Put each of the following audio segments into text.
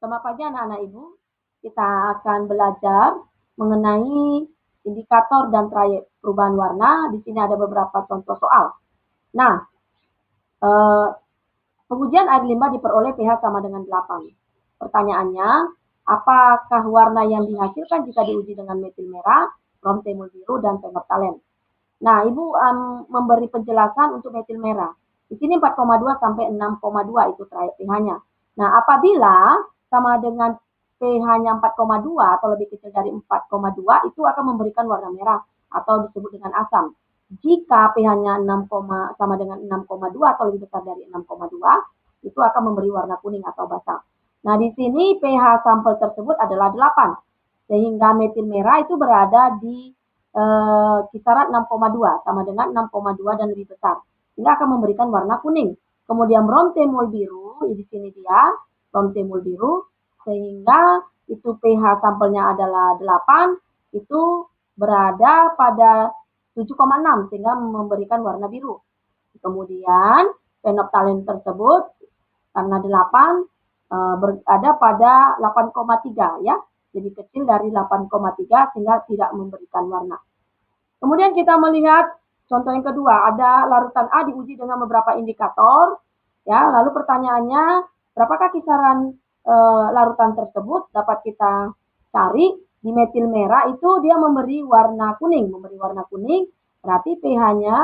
Selamat pagi anak-anak Ibu. Kita akan belajar mengenai indikator dan trayek perubahan warna. Di sini ada beberapa contoh soal. Nah, pengujian air limbah diperoleh pH sama dengan 8. Pertanyaannya, apakah warna yang dihasilkan jika diuji dengan metil merah, bromtemul biru, dan phenolphthalein? Nah, Ibu memberi penjelasan untuk metil merah. Di sini 4,2 sampai 6,2 itu trayek pH-nya. Nah, apabila sama dengan pH-nya 4,2 atau lebih kecil dari 4,2 itu akan memberikan warna merah atau disebut dengan asam. Jika pH-nya 6, sama dengan 6,2 atau lebih besar dari 6,2 itu akan memberi warna kuning atau basa. Nah, di sini pH sampel tersebut adalah 8. Sehingga metil merah itu berada di kisaran 6,2 sama dengan 6,2 dan lebih besar. Ini akan memberikan warna kuning. Kemudian bromtemul biru, di sini dia bromtemul biru, sehingga itu pH sampelnya adalah 8, itu berada pada 7,6 sehingga memberikan warna biru. Kemudian phenolphthalein tersebut karena 8 berada pada 8,3 ya. Lebih kecil dari 8,3 sehingga tidak memberikan warna. Kemudian kita melihat contoh yang kedua, ada larutan A diuji dengan beberapa indikator. Ya, lalu pertanyaannya, berapakah kisaran larutan tersebut? Dapat kita cari. Di metil merah itu dia memberi warna kuning, berarti pH-nya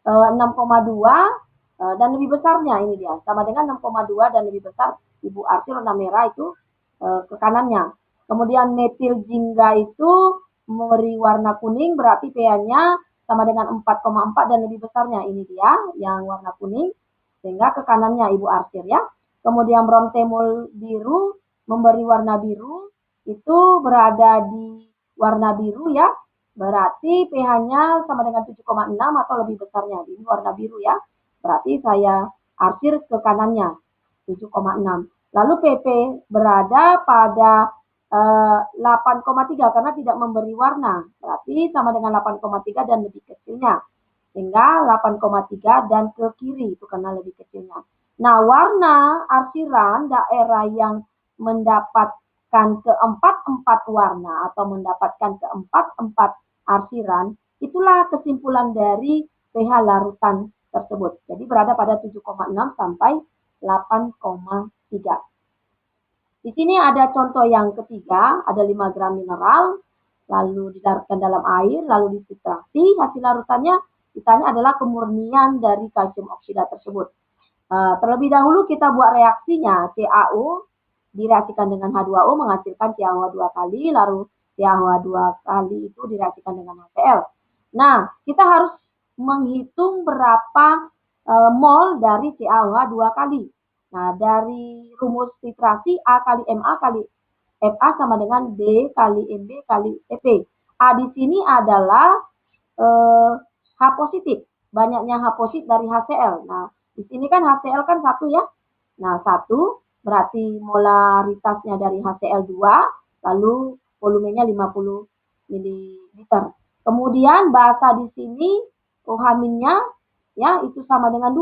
6,2 dan lebih besarnya ini dia, sama dengan 6,2 dan lebih besar. Ibu arti warna merah itu ke kanannya. Kemudian metil jingga itu memberi warna kuning, berarti pH-nya sama dengan 4,4 dan lebih besarnya. Ini dia yang warna kuning, sehingga ke kanannya Ibu arsir ya. Kemudian bromtemul biru memberi warna biru, itu berada di warna biru ya, berarti pH-nya sama dengan 7,6 atau lebih besarnya. Ini warna biru ya, berarti saya arsir ke kanannya 7,6. Lalu PP berada pada 8,3 karena tidak memberi warna, berarti sama dengan 8,3 dan lebih kecilnya, sehingga 8,3 dan ke kiri itu karena lebih kecilnya. Nah, warna arsiran daerah yang mendapatkan keempat-empat warna atau mendapatkan keempat-empat arsiran, itulah kesimpulan dari pH larutan tersebut. Jadi berada pada 7,6 sampai 8,3. Di sini ada contoh yang ketiga, ada 5 gram mineral, lalu dilarutkan dalam air, lalu difiltrasi. Hasil larutannya ditanya adalah kemurnian dari kalsium oksida tersebut. Terlebih dahulu kita buat reaksinya, CaO direaksikan dengan H2O menghasilkan CaOH 2 kali, lalu CaOH 2 kali itu direaksikan dengan HCl. Nah, kita harus menghitung berapa mol dari CaOH 2 kali. Nah, dari rumus filtrasi A kali MA kali FA sama dengan B kali MB kali EP. A di sini adalah H positif, banyaknya H positif dari HCl. Nah, di sini kan HCl kan 1 ya. Nah, 1 berarti molaritasnya dari HCl 2, lalu volumenya 50 ml. Kemudian basa di sini OH-nya ya itu sama dengan 2.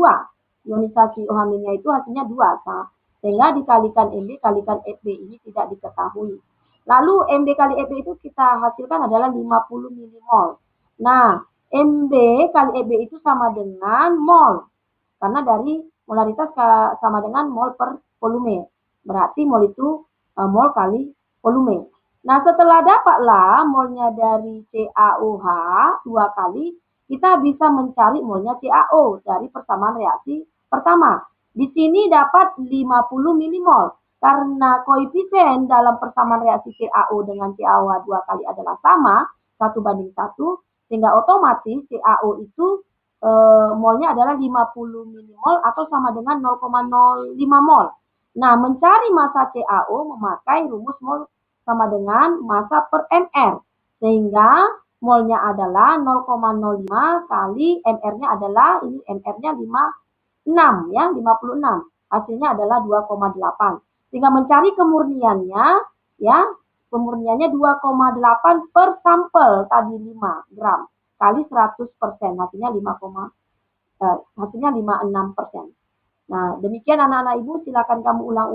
Ionisasi OH-nya itu hasilnya 2, sehingga dikalikan MB kalikan FB ini tidak diketahui. Lalu MB kali FB itu kita hasilkan adalah 50 milimol. Nah, MB kali FB itu sama dengan mol, karena dari molaritas sama dengan mol per volume. Berarti mol itu mol kali volume. Nah, setelah dapatlah molnya dari CaOH 2 kali, kita bisa mencari molnya CaO dari persamaan reaksi pertama. Di sini dapat 50 milimol. Karena koefisien dalam persamaan reaksi CaO dengan CaOH 2 kali adalah sama, 1:1, sehingga otomatis CaO itu molnya adalah 50 milimol atau sama dengan 0,05 mol. Nah, mencari massa CaO memakai rumus mol sama dengan massa per mR. Sehingga molnya adalah 0,05 kali mR-nya adalah, ini mR-nya 56 ya, 56. Hasilnya adalah 2,8. Sehingga mencari kemurniannya ya, kemurniannya 2,8 per sampel tadi 5 gram kali 100%, hasilnya 56%. Nah, demikian anak-anak Ibu, silakan kamu ulang